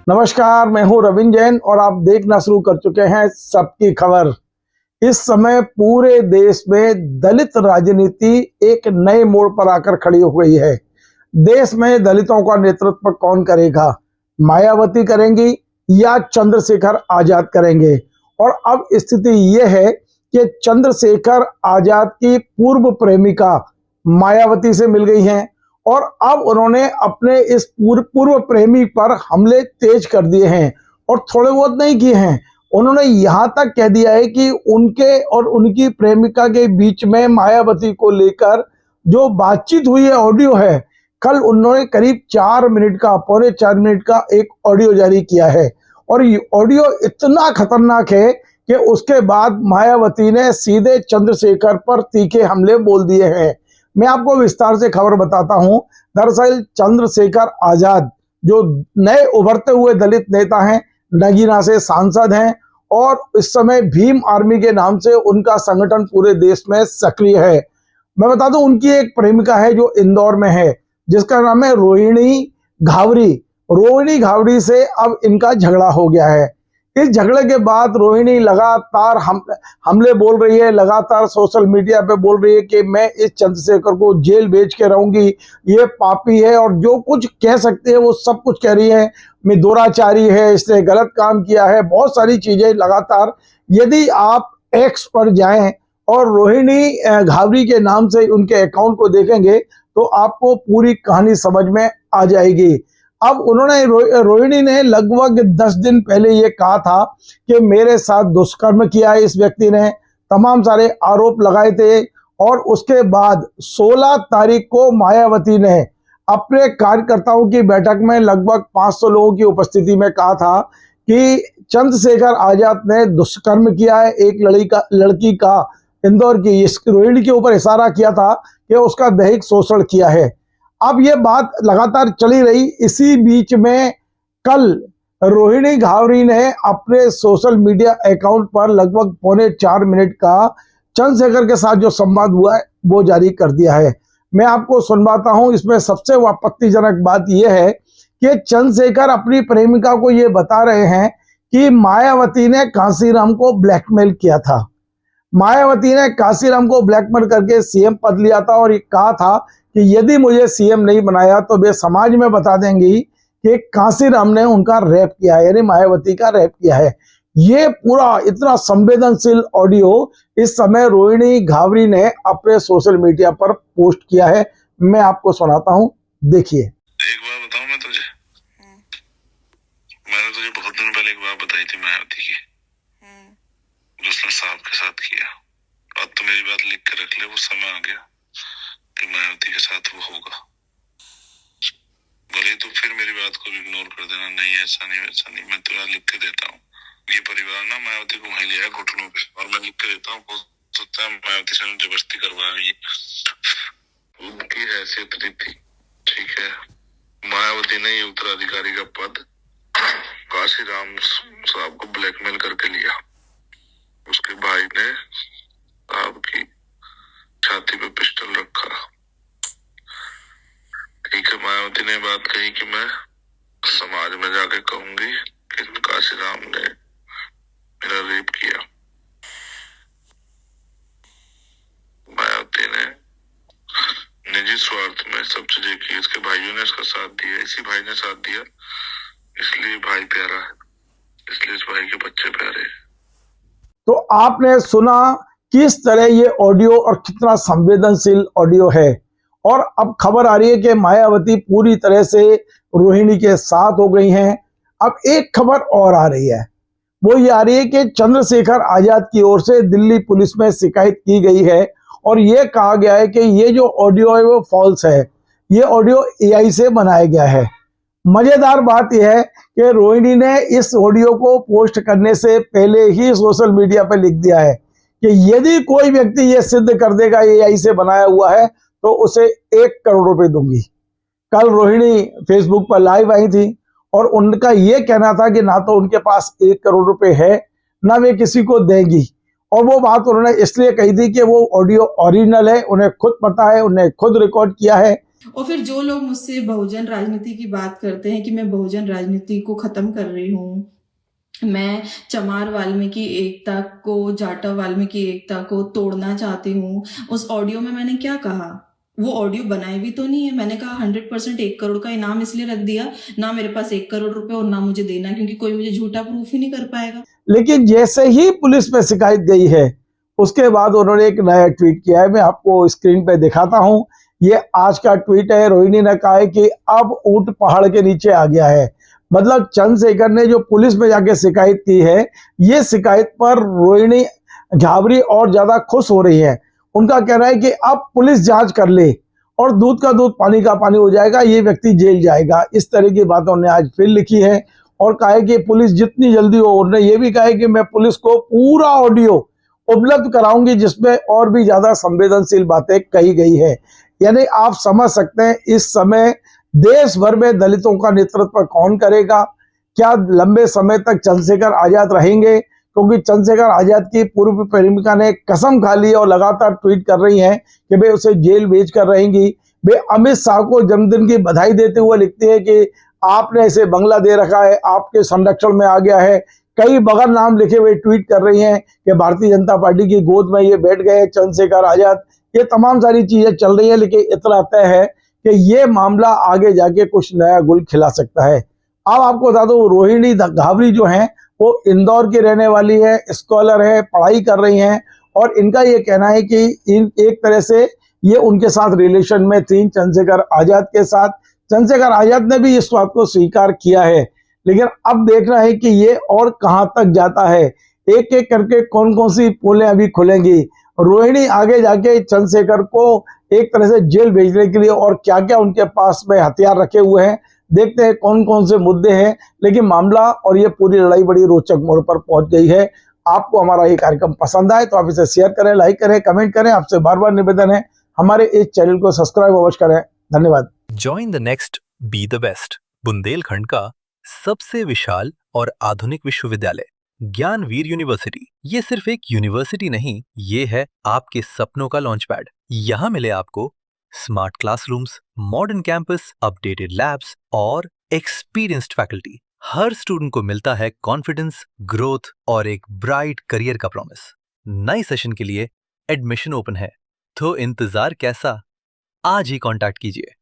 नमस्कार, मैं हूं रविंद्र जैन और आप देखना शुरू कर चुके हैं सबकी खबर। इस समय पूरे देश में दलित राजनीति एक नए मोड़ पर आकर खड़ी हो गई है। देश में दलितों का नेतृत्व कौन करेगा? मायावती करेंगी या चंद्रशेखर आजाद करेंगे? और अब स्थिति यह है कि चंद्रशेखर आजाद की पूर्व प्रेमिका मायावती से मिल गई हैं और अब उन्होंने अपने इस पूर्व प्रेमी पर हमले तेज कर दिए हैं और थोड़े बहुत नहीं किए हैं। उन्होंने यहां तक कह दिया है कि उनके और उनकी प्रेमिका के बीच में मायावती को लेकर जो बातचीत हुई है, ऑडियो है, कल उन्होंने करीब 4 मिनट का, पौने 4 मिनट का एक ऑडियो जारी किया है और ये ऑडियो इतना खतरनाक है कि उसके बाद मायावती ने सीधे चंद्रशेखर पर तीखे हमले बोल दिए हैं। मैं आपको विस्तार से खबर बताता हूं। दरअसल चंद्रशेखर आजाद जो नए उभरते हुए दलित नेता हैं, नगीना से सांसद हैं और इस समय भीम आर्मी के नाम से उनका संगठन पूरे देश में सक्रिय है। मैं बता दूं, उनकी एक प्रेमिका है जो इंदौर में है, जिसका नाम है रोहिणी घावरी। रोहिणी घावरी से अब इनका झगड़ा हो गया है। इस झगड़े के बाद रोहिणी लगातार हमले बोल रही है, लगातार सोशल मीडिया पे बोल रही है कि मैं इस चंद्रशेखर को जेल भेज के रहूंगी, ये पापी है और जो कुछ कह सकते हैं वो सब कुछ कह रही है। मैं दुराचारी है, इसने गलत काम किया है, बहुत सारी चीजें लगातार। यदि आप एक्स पर जाएं और रोहिणी घावरी के नाम से उनके अकाउंट को देखेंगे तो आपको पूरी कहानी समझ में आ जाएगी। अब उन्होंने रोहिणी ने लगभग 10 दिन पहले ये कहा था कि मेरे साथ दुष्कर्म किया है इस व्यक्ति ने, तमाम सारे आरोप लगाए थे और उसके बाद 16 तारीख को मायावती ने अपने कार्यकर्ताओं की बैठक में लगभग 500 लोगों की उपस्थिति में कहा था कि चंद्रशेखर आजाद ने दुष्कर्म किया है एक लड़की का, इंदौर की। इस रोहिणी के ऊपर इशारा किया था कि उसका दैहिक शोषण किया है। अब ये बात लगातार चली रही। इसी बीच में कल रोहिणी घावरी ने अपने सोशल मीडिया अकाउंट पर लगभग पौने 4 मिनट का चंद्रशेखर के साथ जो संवाद हुआ है वो जारी कर दिया है। मैं आपको सुनवाता हूं। इसमें सबसे आपत्तिजनक बात यह है कि चंद्रशेखर अपनी प्रेमिका को ये बता रहे हैं कि मायावती ने कांशीराम को ब्लैकमेल किया था। मायावती ने कांशीराम को ब्लैकमेल करके सीएम पद लिया था और ये कहा था कि यदि मुझे सीएम नहीं बनाया तो वे समाज में बता देंगी कि कांशीराम ने उनका रेप किया है, यानी मायावती का रेप किया है। ये पूरा इतना संवेदनशील ऑडियो इस समय रोहिणी घावरी ने अपने सोशल मीडिया पर पोस्ट किया है। मैं आपको सुनाता हूं, देखिए। एक बात बताऊं मैं तुझे, मैंने तुझे बहुत दिन पहले एक बात बताई थी मायावती की, जो उसने साहब के साथ किया। अब तो मेरी बात लिख के रख ले, वो समय आ गया कि मायावती के साथ वो होगा। भले तो फिर मेरी बात को इग्नोर कर देना, नहीं ऐसा नहीं वैसा नहीं, मैं तेरा लिख के देता हूँ। ये परिवार ना मायावती को वहीं लिया घुटनों पे और मैं लिख के देता हूँ। हो सकता है मायावती से जबरदस्ती करवाई, उनकी हैसियत नहीं थी, ठीक है। मायावती ने ये उत्तराधिकारी का पद कांशीराम साहब को ब्लैकमेल करके लिया। उसके भाई ने साहब की छाती पे पिस्टल रखा, ठीक है। मायावती ने बात कही कि मैं समाज में जाके कहूंगी कि कांशीराम ने मेरा रेप किया। मायावती ने निजी स्वार्थ में सब चीजें की। इसके भाइयों ने इसका साथ दिया, इसी भाई ने साथ दिया, इसलिए भाई प्यारा है, इसलिए इस भाई के बच्चे प्यारे हैं। तो आपने सुना किस तरह ये ऑडियो और कितना संवेदनशील ऑडियो है। और अब खबर आ रही है कि मायावती पूरी तरह से रोहिणी के साथ हो गई हैं। अब एक खबर और आ रही है, वो ये आ रही है कि चंद्रशेखर आजाद की ओर से दिल्ली पुलिस में शिकायत की गई है और ये कहा गया है कि ये जो ऑडियो है वो फॉल्स है, ये ऑडियो एआई से बनाया गया है। मजेदार बात यह है कि रोहिणी ने इस ऑडियो को पोस्ट करने से पहले ही सोशल मीडिया पर लिख दिया है कि यदि कोई व्यक्ति ये सिद्ध कर देगा एआई से बनाया हुआ है तो उसे 1 करोड़ रुपए दूंगी। कल रोहिणी फेसबुक पर लाइव आई थी और उनका ये कहना था कि ना तो उनके पास 1 करोड़ रुपए है, ना वे किसी को देंगी। और वो बात उन्होंने इसलिए कही थी कि वो ऑडियो ओरिजिनल है, उन्हें खुद पता है, उन्हें खुद रिकॉर्ड किया है। और फिर जो लोग मुझसे बहुजन राजनीति की बात करते हैं कि मैं बहुजन राजनीति को खत्म कर रही हूँ, मैं चमार वाल्मीकि एकता को, जाटव वाल्मीकि एकता को तोड़ना चाहती हूँ, उस ऑडियो में मैंने क्या कहा? वो ऑडियो बनाए भी तो नहीं है। मैंने कहा 100% 1 करोड़ का इनाम इसलिए रख दिया, ना मेरे पास 1 करोड़ रुपए और ना मुझे देना, क्योंकि कोई मुझे झूठा प्रूफ ही नहीं कर पाएगा। लेकिन जैसे ही पुलिस पे शिकायत गई है, उसके बाद उन्होंने एक नया ट्वीट किया है। मैं आपको स्क्रीन पे दिखाता हूं। ये आज का ट्वीट है। रोहिणी ने कहा है कि अब ऊंट पहाड़ के नीचे आ गया है। मतलब चंद्रशेखर ने जो पुलिस में जाके शिकायत की है, ये शिकायत पर रोहिणी घाबरी और ज्यादा खुश हो रही है। उनका कहना है कि अब पुलिस जांच कर ले और दूध का दूध पानी का पानी हो जाएगा, ये व्यक्ति जेल जाएगा। इस तरह की बात उन्होंने आज फिर लिखी है और कहा है कि पुलिस जितनी जल्दी हो। उन्होंने ये भी कहा है कि मैं पुलिस को पूरा ऑडियो उपलब्ध कराऊंगी जिसमें और भी ज्यादा संवेदनशील बातें कही गई है। यानी आप समझ सकते हैं इस समय देश भर में दलितों का नेतृत्व कौन करेगा। क्या लंबे समय तक चंद्रशेखर आजाद रहेंगे? क्योंकि चंद्रशेखर आजाद की पूर्व प्रेमिका ने कसम खा ली और लगातार ट्वीट कर रही हैं कि वे उसे जेल भेज कर रहेंगी। वे अमित शाह को जन्मदिन की बधाई देते हुए लिखती है कि आपने इसे बंगला दे रखा है, आपके संरक्षण में आ गया है। कई बगैर नाम लिखे हुए ट्वीट कर रही हैं कि भारतीय जनता पार्टी की गोद में ये बैठ गए चंद्रशेखर आजाद। ये तमाम सारी चीजें चल रही है, लेकिन इतना तय है कि ये मामला आगे जाके कुछ नया गुल खिला सकता है। अब आपको बता दो, रोहिणी घाबरी जो है वो इंदौर की रहने वाली है, स्कॉलर है, पढ़ाई कर रही हैं और इनका ये कहना है कि इन एक तरह से ये उनके साथ रिलेशन में थी चंद्रशेखर आजाद के साथ। चंद्रशेखर आजाद ने भी इस बात को स्वीकार किया है, लेकिन अब देखना है कि ये और कहां तक जाता है। एक एक करके कौन कौन सी पोलें अभी खुलेंगी। रोहिणी आगे जाके चंद्रशेखर को एक तरह से जेल भेजने के लिए और क्या क्या उनके पास में हथियार रखे हुए हैं, देखते हैं कौन कौन से मुद्दे हैं। लेकिन मामला और ये पूरी लड़ाई बड़ी रोचक मोड़ पर पहुंच गई है। आपको हमारा ये कार्यक्रम पसंद आए तो आप इसे शेयर करें, लाइक करें, कमेंट करें। आपसे बार बार निवेदन है हमारे इस चैनल को सब्सक्राइब अवश्य करें। धन्यवाद। Join the next be the best Bundelkhand का सबसे विशाल और आधुनिक विश्वविद्यालय ज्ञानवीर यूनिवर्सिटी। ये सिर्फ एक यूनिवर्सिटी नहीं, ये है आपके सपनों का लॉन्च पैड। यहाँ मिले आपको smart classrooms, modern campus, updated labs और एक्सपीरियंस्ड फैकल्टी। हर स्टूडेंट को मिलता है कॉन्फिडेंस, ग्रोथ और एक ब्राइट करियर का प्रॉमिस। नए सेशन के लिए एडमिशन ओपन है, तो इंतजार कैसा? आज ही कांटेक्ट कीजिए।